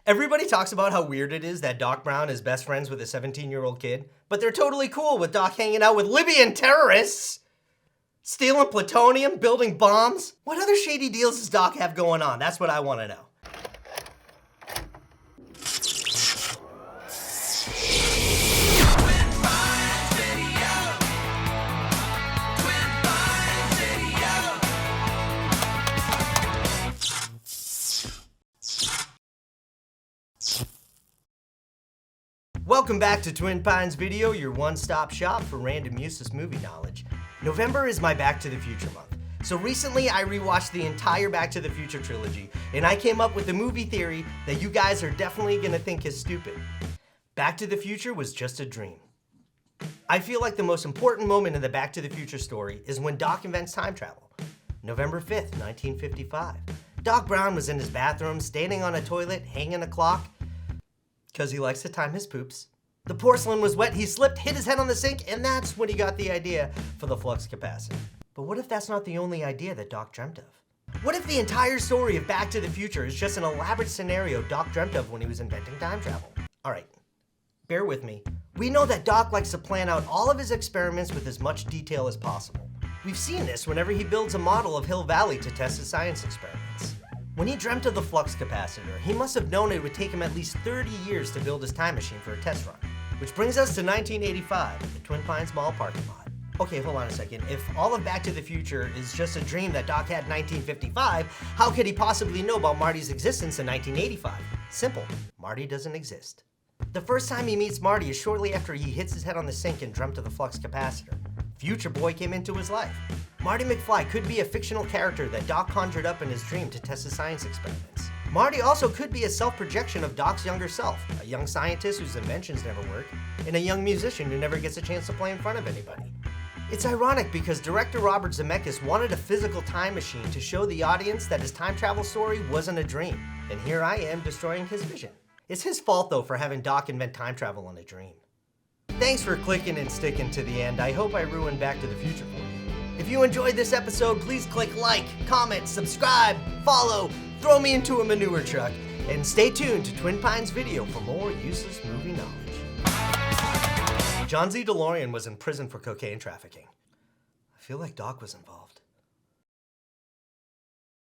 Everybody talks about how weird it is that Doc Brown is best friends with a 17-year-old kid, but they're totally cool with Doc hanging out with Libyan terrorists, stealing plutonium, building bombs. What other shady deals does Doc have going on? That's what I want to know. Welcome back to Twin Pines Video, your one-stop shop for random useless movie knowledge. November is my Back to the Future month. So recently I rewatched the entire Back to the Future trilogy, and I came up with a movie theory that you guys are definitely gonna think is stupid. Back to the Future was just a dream. I feel like the most important moment in the Back to the Future story is when Doc invents time travel. November 5th, 1955. Doc Brown was in his bathroom, standing on a toilet, hanging a clock, because he likes to time his poops. The porcelain was wet, he slipped, hit his head on the sink, and that's when he got the idea for the flux capacitor. But what if that's not the only idea that Doc dreamt of? What if the entire story of Back to the Future is just an elaborate scenario Doc dreamt of when he was inventing time travel? Alright, bear with me. We know that Doc likes to plan out all of his experiments with as much detail as possible. We've seen this whenever he builds a model of Hill Valley to test his science experiments. When he dreamt of the flux capacitor, he must have known it would take him at least 30 years to build his time machine for a test run. Which brings us to 1985 at the Twin Pines Mall parking lot. Okay, hold on a second. If all of Back to the Future is just a dream that Doc had in 1955, how could he possibly know about Marty's existence in 1985? Simple, Marty doesn't exist. The first time he meets Marty is shortly after he hits his head on the sink and dreamt of the flux capacitor. Future Boy came into his life. Marty McFly could be a fictional character that Doc conjured up in his dream to test his science experiments. Marty also could be a self-projection of Doc's younger self, a young scientist whose inventions never work, and a young musician who never gets a chance to play in front of anybody. It's ironic because director Robert Zemeckis wanted a physical time machine to show the audience that his time travel story wasn't a dream, and here I am destroying his vision. It's his fault though for having Doc invent time travel in a dream. Thanks for clicking and sticking to the end. I hope I ruined Back to the Future for you. If you enjoyed this episode, please click like, comment, subscribe, follow, throw me into a manure truck, and stay tuned to Twin Pines Video for more useless movie knowledge. John Z. DeLorean was in prison for cocaine trafficking. I feel like Doc was involved.